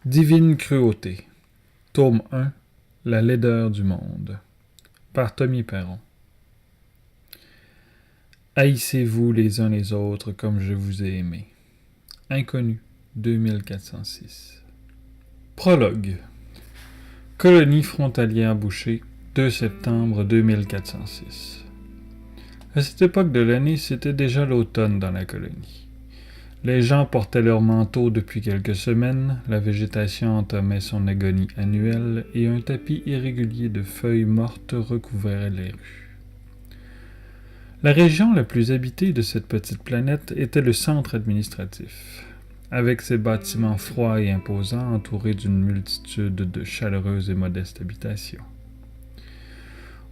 Divine cruauté. Tome 1. La laideur du monde. Par Tommy Perron. Haïssez-vous les uns les autres comme je vous ai aimé. Inconnu, 2406. Prologue. Colonie frontalière Boucher, 2 septembre 2406. À cette époque de l'année, c'était déjà l'automne dans la colonie. Les gens portaient leurs manteaux depuis quelques semaines, la végétation entamait son agonie annuelle et un tapis irrégulier de feuilles mortes recouvrait les rues. La région la plus habitée de cette petite planète était le centre administratif, avec ses bâtiments froids et imposants entourés d'une multitude de chaleureuses et modestes habitations.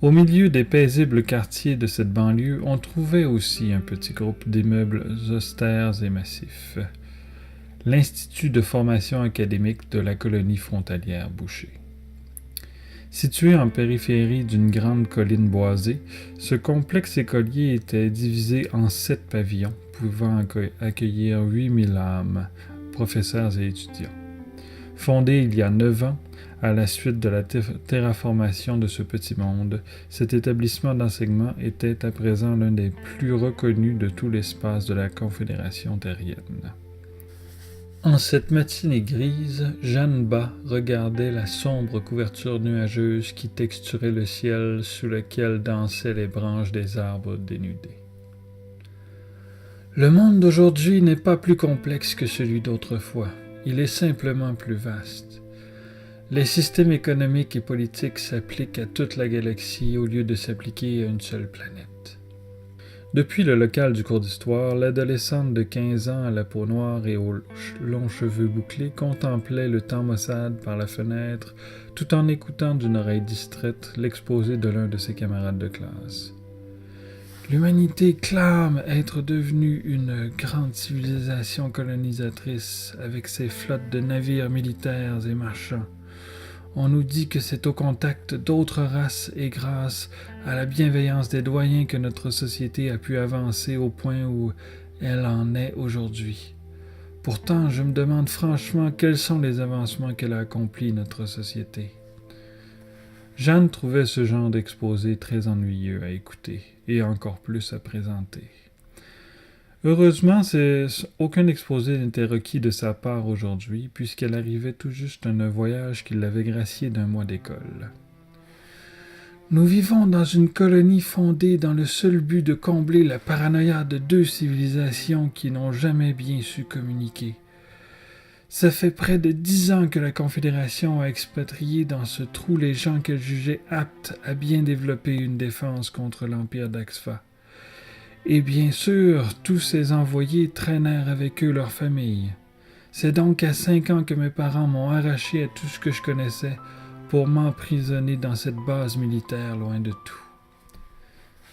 Au milieu des paisibles quartiers de cette banlieue, on trouvait aussi un petit groupe d'immeubles austères et massifs, l'Institut de formation académique de la colonie frontalière Boucher. Situé en périphérie d'une grande colline boisée, ce complexe écolier était divisé en 7 pavillons, pouvant accueillir 8000 âmes, professeurs et étudiants. Fondé il y a 9 ans, à la suite de la terraformation de ce petit monde, cet établissement d'enseignement était à présent l'un des plus reconnus de tout l'espace de la Confédération terrienne. En cette matinée grise, Jeanne Bas regardait la sombre couverture nuageuse qui texturait le ciel sous lequel dansaient les branches des arbres dénudés. Le monde d'aujourd'hui n'est pas plus complexe que celui d'autrefois, il est simplement plus vaste. Les systèmes économiques et politiques s'appliquent à toute la galaxie au lieu de s'appliquer à une seule planète. Depuis le local du cours d'histoire, l'adolescente de 15 ans à la peau noire et aux longs cheveux bouclés contemplait le temps maussade par la fenêtre tout en écoutant d'une oreille distraite l'exposé de l'un de ses camarades de classe. L'humanité clame être devenue une grande civilisation colonisatrice avec ses flottes de navires militaires et marchands. On nous dit que c'est au contact d'autres races et grâce à la bienveillance des doyens que notre société a pu avancer au point où elle en est aujourd'hui. Pourtant, je me demande franchement quels sont les avancements qu'elle a accomplis, notre société. Jeanne trouvait ce genre d'exposé très ennuyeux à écouter et encore plus à présenter. Heureusement, aucun exposé n'était requis de sa part aujourd'hui, puisqu'elle arrivait tout juste d'un voyage qui l'avait gracié d'1 mois d'école. Nous vivons dans une colonie fondée dans le seul but de combler la paranoïa de 2 civilisations qui n'ont jamais bien su communiquer. Ça fait près de 10 ans que la Confédération a expatrié dans ce trou les gens qu'elle jugeait aptes à bien développer une défense contre l'Empire d'Axfa. Et bien sûr, tous ces envoyés traînèrent avec eux leurs familles. C'est donc à 5 ans que mes parents m'ont arraché à tout ce que je connaissais pour m'emprisonner dans cette base militaire loin de tout.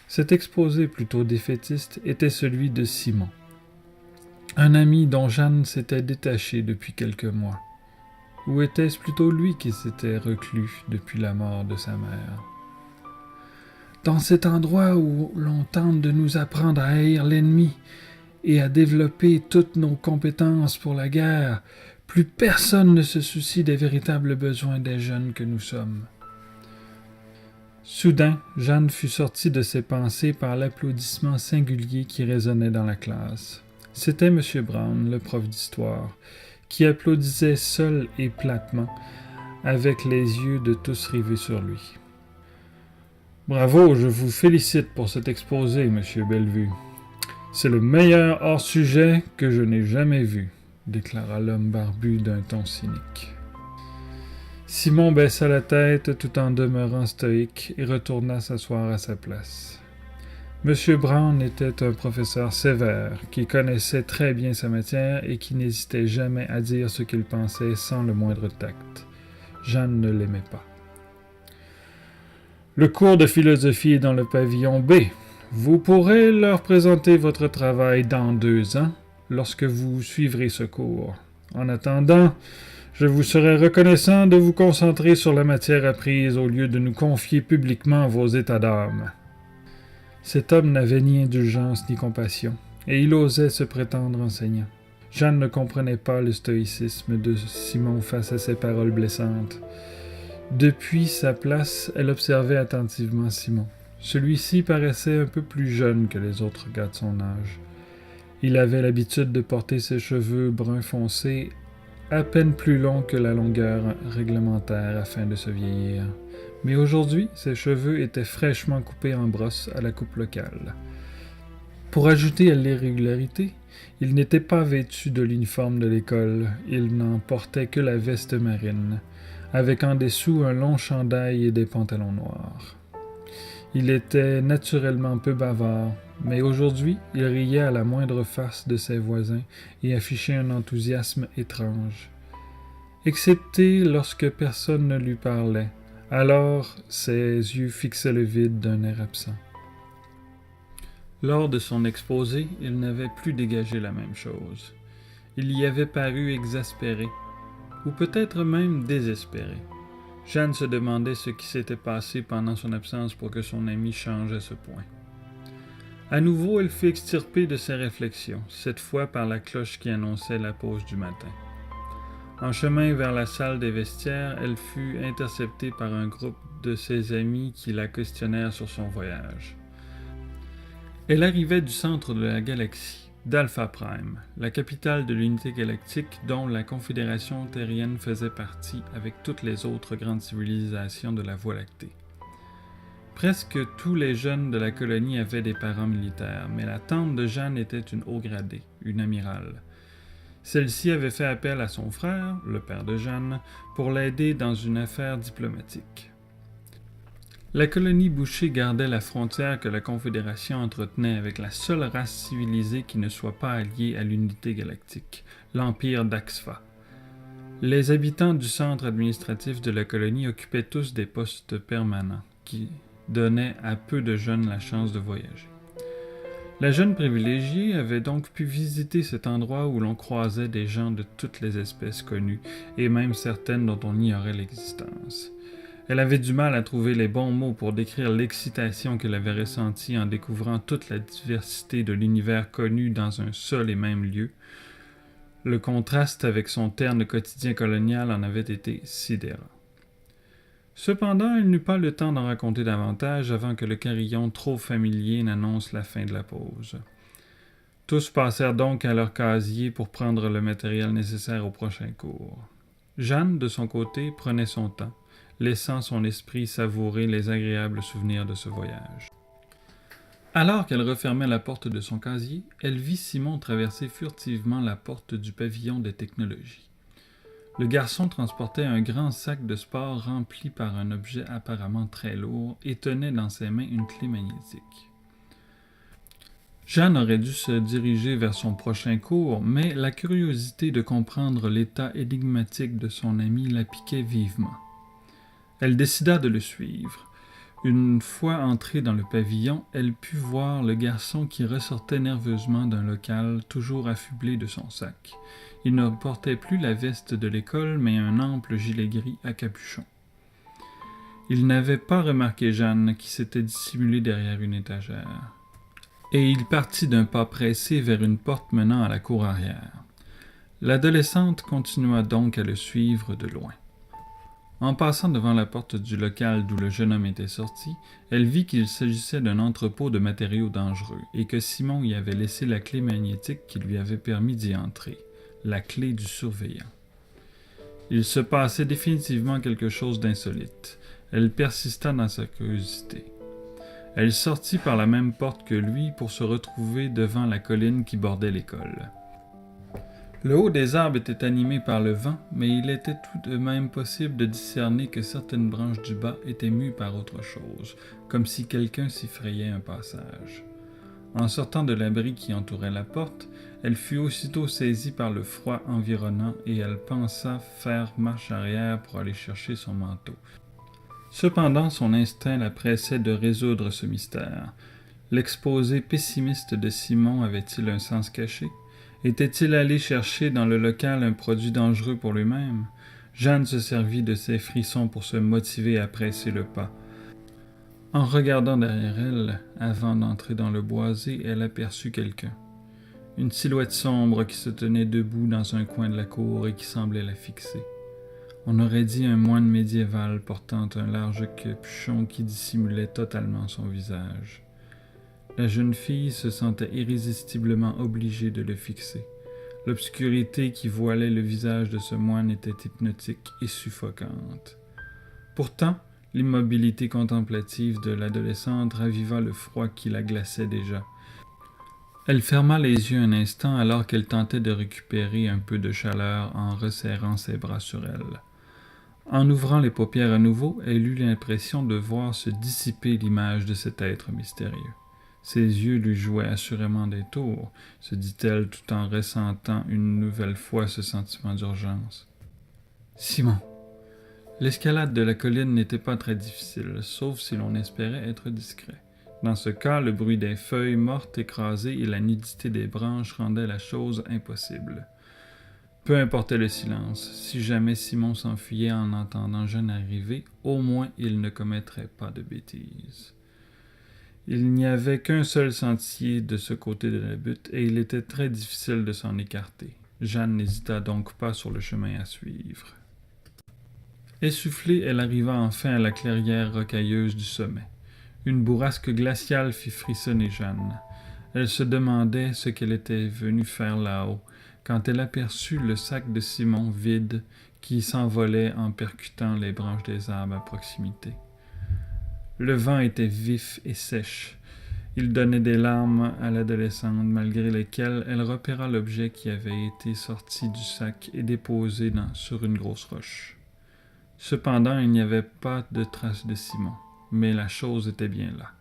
Cet exposé plutôt défaitiste était celui de Simon, un ami dont Jeanne s'était détachée depuis quelques mois. Ou était-ce plutôt lui qui s'était reclus depuis la mort de sa mère? Dans cet endroit où l'on tente de nous apprendre à haïr l'ennemi et à développer toutes nos compétences pour la guerre, plus personne ne se soucie des véritables besoins des jeunes que nous sommes. Soudain, Jeanne fut sortie de ses pensées par l'applaudissement singulier qui résonnait dans la classe. C'était M. Brown, le prof d'histoire, qui applaudissait seul et platement, avec les yeux de tous rivés sur lui. Bravo, je vous félicite pour cet exposé, monsieur Bellevue. C'est le meilleur hors-sujet que je n'ai jamais vu, déclara l'homme barbu d'un ton cynique. Simon baissa la tête tout en demeurant stoïque et retourna s'asseoir à sa place. Monsieur Brown était un professeur sévère qui connaissait très bien sa matière et qui n'hésitait jamais à dire ce qu'il pensait sans le moindre tact. Jeanne ne l'aimait pas. Le cours de philosophie est dans le pavillon B. Vous pourrez leur présenter votre travail dans 2 ans, lorsque vous suivrez ce cours. En attendant, je vous serai reconnaissant de vous concentrer sur la matière apprise au lieu de nous confier publiquement vos états d'âme. Cet homme n'avait ni indulgence ni compassion, et il osait se prétendre enseignant. Jeanne ne comprenait pas le stoïcisme de Simon face à ses paroles blessantes. Depuis sa place, elle observait attentivement Simon. Celui-ci paraissait un peu plus jeune que les autres gars de son âge. Il avait l'habitude de porter ses cheveux brun foncé à peine plus longs que la longueur réglementaire afin de se vieillir. Mais aujourd'hui, ses cheveux étaient fraîchement coupés en brosse à la coupe locale. Pour ajouter à l'irrégularité, il n'était pas vêtu de l'uniforme de l'école, il n'en portait que la veste marine, avec en dessous un long chandail et des pantalons noirs. Il était naturellement peu bavard, mais aujourd'hui, il riait à la moindre farce de ses voisins et affichait un enthousiasme étrange. Excepté lorsque personne ne lui parlait, alors ses yeux fixaient le vide d'un air absent. Lors de son exposé, il n'avait plus dégagé la même chose. Il y avait paru exaspéré, ou peut-être même désespéré. Jeanne se demandait ce qui s'était passé pendant son absence pour que son ami change à ce point. À nouveau, elle fut extirpée de ses réflexions, cette fois par la cloche qui annonçait la pause du matin. En chemin vers la salle des vestiaires, elle fut interceptée par un groupe de ses amis qui la questionnèrent sur son voyage. Elle arrivait du centre de la galaxie, d'Alpha Prime, la capitale de l'unité galactique dont la Confédération terrienne faisait partie avec toutes les autres grandes civilisations de la Voie lactée. Presque tous les jeunes de la colonie avaient des parents militaires, mais la tante de Jeanne était une haut gradée, une amirale. Celle-ci avait fait appel à son frère, le père de Jeanne, pour l'aider dans une affaire diplomatique. La colonie Boucher gardait la frontière que la Confédération entretenait avec la seule race civilisée qui ne soit pas alliée à l'unité galactique, l'Empire d'Axfa. Les habitants du centre administratif de la colonie occupaient tous des postes permanents, qui donnaient à peu de jeunes la chance de voyager. La jeune privilégiée avait donc pu visiter cet endroit où l'on croisait des gens de toutes les espèces connues, et même certaines dont on ignorait l'existence. Elle avait du mal à trouver les bons mots pour décrire l'excitation qu'elle avait ressentie en découvrant toute la diversité de l'univers connu dans un seul et même lieu. Le contraste avec son terne quotidien colonial en avait été sidérant. Cependant, elle n'eut pas le temps d'en raconter davantage avant que le carillon trop familier n'annonce la fin de la pause. Tous passèrent donc à leur casier pour prendre le matériel nécessaire au prochain cours. Jeanne, de son côté, prenait son temps, laissant son esprit savourer les agréables souvenirs de ce voyage. Alors qu'elle refermait la porte de son casier, elle vit Simon traverser furtivement la porte du pavillon des technologies. Le garçon transportait un grand sac de sport rempli par un objet apparemment très lourd et tenait dans ses mains une clé magnétique. Jeanne aurait dû se diriger vers son prochain cours, mais la curiosité de comprendre l'état énigmatique de son ami la piquait vivement. Elle décida de le suivre. Une fois entrée dans le pavillon, elle put voir le garçon qui ressortait nerveusement d'un local, toujours affublé de son sac. Il ne portait plus la veste de l'école, mais un ample gilet gris à capuchon. Il n'avait pas remarqué Jeanne, qui s'était dissimulée derrière une étagère. Et il partit d'un pas pressé vers une porte menant à la cour arrière. L'adolescente continua donc à le suivre de loin. En passant devant la porte du local d'où le jeune homme était sorti, elle vit qu'il s'agissait d'un entrepôt de matériaux dangereux et que Simon y avait laissé la clé magnétique qui lui avait permis d'y entrer, la clé du surveillant. Il se passait définitivement quelque chose d'insolite. Elle persista dans sa curiosité. Elle sortit par la même porte que lui pour se retrouver devant la colline qui bordait l'école. Le haut des arbres était animé par le vent, mais il était tout de même possible de discerner que certaines branches du bas étaient mues par autre chose, comme si quelqu'un s'y frayait un passage. En sortant de l'abri qui entourait la porte, elle fut aussitôt saisie par le froid environnant et elle pensa faire marche arrière pour aller chercher son manteau. Cependant, son instinct la pressait de résoudre ce mystère. L'exposé pessimiste de Simon avait-il un sens caché? Était-il allé chercher dans le local un produit dangereux pour lui-même? Jeanne se servit de ses frissons pour se motiver à presser le pas. En regardant derrière elle, avant d'entrer dans le boisé, elle aperçut quelqu'un. une silhouette sombre qui se tenait debout dans un coin de la cour et qui semblait la fixer. On aurait dit un moine médiéval portant un large capuchon qui dissimulait totalement son visage. La jeune fille se sentait irrésistiblement obligée de le fixer. L'obscurité qui voilait le visage de ce moine était hypnotique et suffocante. Pourtant, l'immobilité contemplative de l'adolescente raviva le froid qui la glaçait déjà. Elle ferma les yeux un instant alors qu'elle tentait de récupérer un peu de chaleur en resserrant ses bras sur elle. En ouvrant les paupières à nouveau, elle eut l'impression de voir se dissiper l'image de cet être mystérieux. Ses yeux lui jouaient assurément des tours, se dit-elle tout en ressentant une nouvelle fois ce sentiment d'urgence. Simon. L'escalade de la colline n'était pas très difficile, sauf si l'on espérait être discret. Dans ce cas, le bruit des feuilles mortes écrasées et la nudité des branches rendaient la chose impossible. Peu importait le silence, si jamais Simon s'enfuyait en entendant Jeanne arriver, au moins il ne commettrait pas de bêtises. Il n'y avait qu'un seul sentier de ce côté de la butte et il était très difficile de s'en écarter. Jeanne n'hésita donc pas sur le chemin à suivre. Essoufflée, elle arriva enfin à la clairière rocailleuse du sommet. Une bourrasque glaciale fit frissonner Jeanne. Elle se demandait ce qu'elle était venue faire là-haut, quand elle aperçut le sac de Simon vide qui s'envolait en percutant les branches des arbres à proximité. Le vent était vif et sèche. Il donnait des larmes à l'adolescente, malgré lesquelles elle repéra l'objet qui avait été sorti du sac et déposé sur une grosse roche. Cependant, il n'y avait pas de trace de Simon, mais la chose était bien là.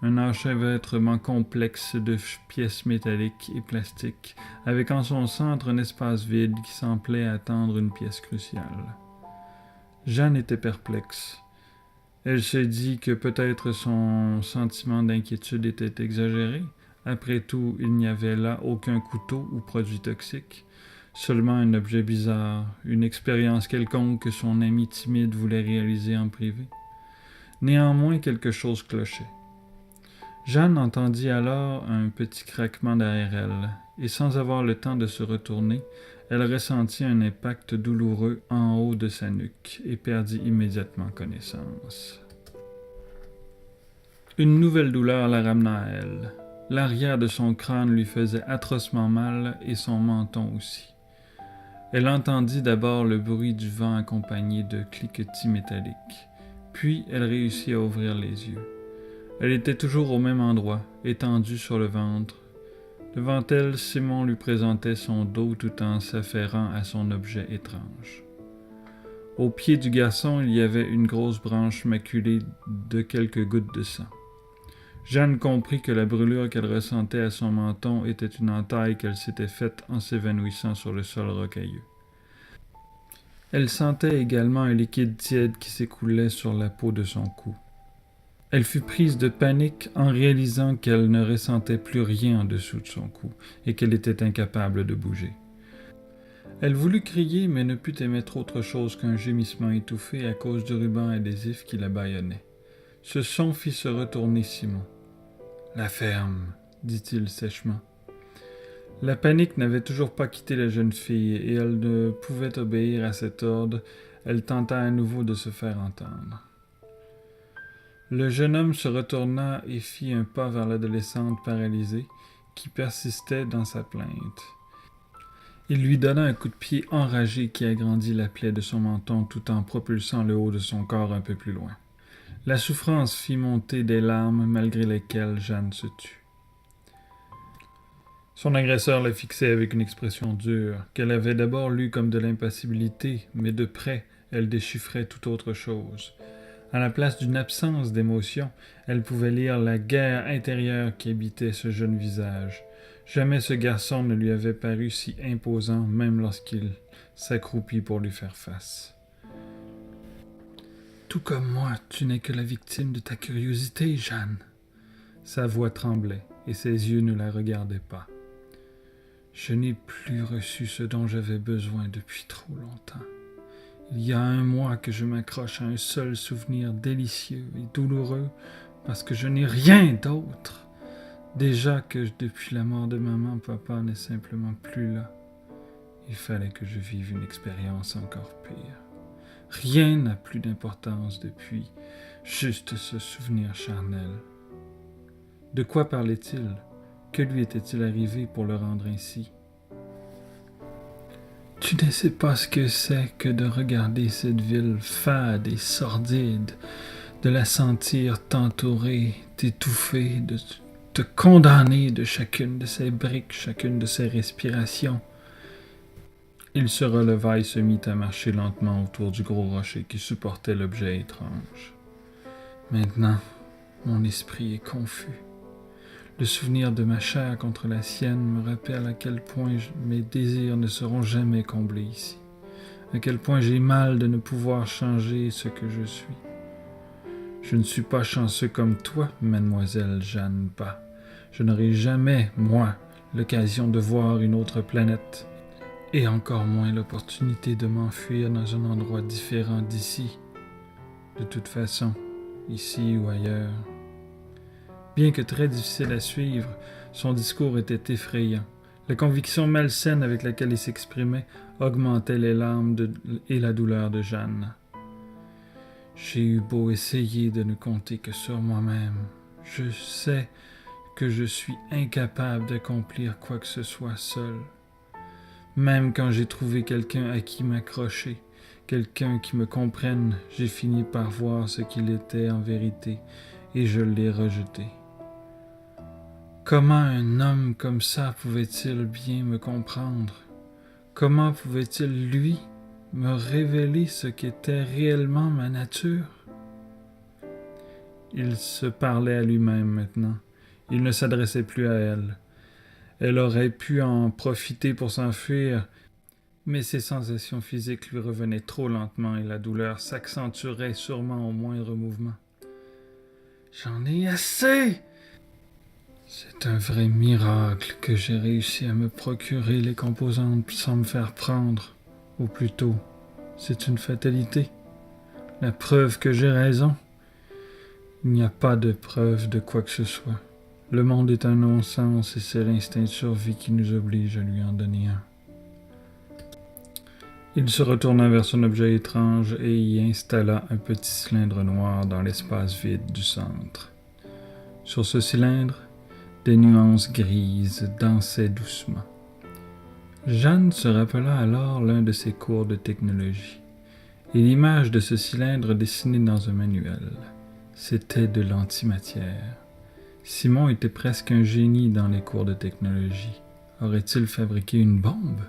Un enchevêtrement complexe de pièces métalliques et plastiques, avec en son centre un espace vide qui semblait attendre une pièce cruciale. Jeanne était perplexe. Elle se dit que peut-être son sentiment d'inquiétude était exagéré. Après tout, il n'y avait là aucun couteau ou produit toxique, seulement un objet bizarre, une expérience quelconque que son ami timide voulait réaliser en privé. Néanmoins, quelque chose clochait. Jeanne entendit alors un petit craquement derrière elle, et sans avoir le temps de se retourner, elle ressentit un impact douloureux en haut de sa nuque et perdit immédiatement connaissance. Une nouvelle douleur la ramena à elle. L'arrière de son crâne lui faisait atrocement mal et son menton aussi. Elle entendit d'abord le bruit du vent accompagné de cliquetis métalliques. Puis elle réussit à ouvrir les yeux. Elle était toujours au même endroit, étendue sur le ventre. Devant elle, Simon lui présentait son dos tout en s'affairant à son objet étrange. Au pied du garçon, il y avait une grosse branche maculée de quelques gouttes de sang. Jeanne comprit que la brûlure qu'elle ressentait à son menton était une entaille qu'elle s'était faite en s'évanouissant sur le sol rocailleux. Elle sentait également un liquide tiède qui s'écoulait sur la peau de son cou. Elle fut prise de panique en réalisant qu'elle ne ressentait plus rien en dessous de son cou et qu'elle était incapable de bouger. Elle voulut crier, mais ne put émettre autre chose qu'un gémissement étouffé à cause du ruban adhésif qui la bâillonnait. Ce son fit se retourner Simon. « La ferme, » dit-il sèchement. La panique n'avait toujours pas quitté la jeune fille et elle ne pouvait obéir à cet ordre. Elle tenta à nouveau de se faire entendre. Le jeune homme se retourna et fit un pas vers l'adolescente paralysée qui persistait dans sa plainte. Il lui donna un coup de pied enragé qui agrandit la plaie de son menton tout en propulsant le haut de son corps un peu plus loin. La souffrance fit monter des larmes malgré lesquelles Jeanne se tut. Son agresseur la fixait avec une expression dure, qu'elle avait d'abord lue comme de l'impassibilité, mais de près, elle déchiffrait tout autre chose. À la place d'une absence d'émotion, elle pouvait lire la guerre intérieure qui habitait ce jeune visage. Jamais ce garçon ne lui avait paru si imposant, même lorsqu'il s'accroupit pour lui faire face. « Tout comme moi, tu n'es que la victime de ta curiosité, Jeanne. » Sa voix tremblait, et ses yeux ne la regardaient pas. « Je n'ai plus reçu ce dont j'avais besoin depuis trop longtemps. Il y a 1 mois que je m'accroche à un seul souvenir délicieux et douloureux parce que je n'ai rien d'autre. Déjà que depuis la mort de maman, papa n'est simplement plus là. Il fallait que je vive une expérience encore pire. Rien n'a plus d'importance depuis, juste ce souvenir charnel. De quoi parlait-il? Que lui était-il arrivé pour le rendre ainsi? Tu ne sais pas ce que c'est que de regarder cette ville fade et sordide, de la sentir t'entourer, t'étouffer, de te condamner de chacune de ses briques, chacune de ses respirations. Il se releva et se mit à marcher lentement autour du gros rocher qui supportait l'objet étrange. Maintenant, mon esprit est confus. Le souvenir de ma chair contre la sienne me rappelle à quel point mes désirs ne seront jamais comblés ici, à quel point j'ai mal de ne pouvoir changer ce que je suis. Je ne suis pas chanceux comme toi, mademoiselle Jeanne Pas. Je n'aurai jamais, moi, l'occasion de voir une autre planète, et encore moins l'opportunité de m'enfuir dans un endroit différent d'ici. De toute façon, ici ou ailleurs. Bien que très difficile à suivre, son discours était effrayant. La conviction malsaine avec laquelle il s'exprimait augmentait les larmes et la douleur de Jeanne. J'ai eu beau essayer de ne compter que sur moi-même. Je sais que je suis incapable d'accomplir quoi que ce soit seul. Même quand j'ai trouvé quelqu'un à qui m'accrocher, quelqu'un qui me comprenne, j'ai fini par voir ce qu'il était en vérité et je l'ai rejeté. Comment un homme comme ça pouvait-il bien me comprendre? Comment pouvait-il, lui, me révéler ce qu'était réellement ma nature? Il se parlait à lui-même maintenant. Il ne s'adressait plus à elle. Elle aurait pu en profiter pour s'enfuir, mais ses sensations physiques lui revenaient trop lentement et la douleur s'accentuerait sûrement au moindre mouvement. « J'en ai assez! » C'est un vrai miracle que j'ai réussi à me procurer les composantes sans me faire prendre. Ou plutôt, c'est une fatalité. La preuve que j'ai raison. Il n'y a pas de preuve de quoi que ce soit. Le monde est un non-sens et c'est l'instinct de survie qui nous oblige à lui en donner un. Il se retourna vers son objet étrange et y installa un petit cylindre noir dans l'espace vide du centre. Sur ce cylindre, des nuances grises dansaient doucement. Jeanne se rappela alors l'un de ses cours de technologie, et l'image de ce cylindre dessinée dans un manuel. C'était de l'antimatière. Simon était presque un génie dans les cours de technologie. Aurait-il fabriqué une bombe?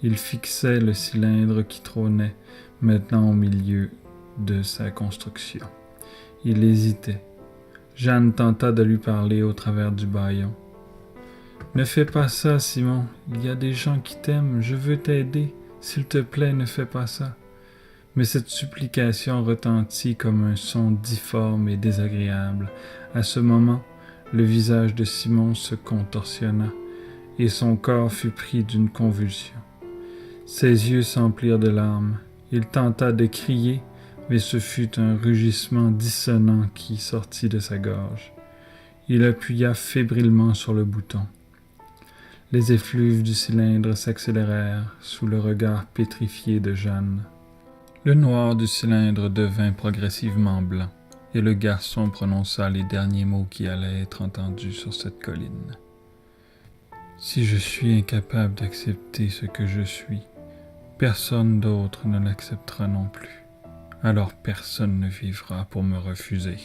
Il fixait le cylindre qui trônait maintenant au milieu de sa construction. Il hésitait. Jeanne tenta de lui parler au travers du bâillon. « Ne fais pas ça, Simon. Il y a des gens qui t'aiment. Je veux t'aider. S'il te plaît, ne fais pas ça. » Mais cette supplication retentit comme un son difforme et désagréable. À ce moment, le visage de Simon se contorsionna et son corps fut pris d'une convulsion. Ses yeux s'emplirent de larmes. Il tenta de crier, mais ce fut un rugissement dissonant qui sortit de sa gorge. Il appuya fébrilement sur le bouton. Les effluves du cylindre s'accélérèrent sous le regard pétrifié de Jeanne. Le noir du cylindre devint progressivement blanc, et le garçon prononça les derniers mots qui allaient être entendus sur cette colline. « Si je suis incapable d'accepter ce que je suis, personne d'autre ne l'acceptera non plus. Alors personne ne vivra pour me refuser. »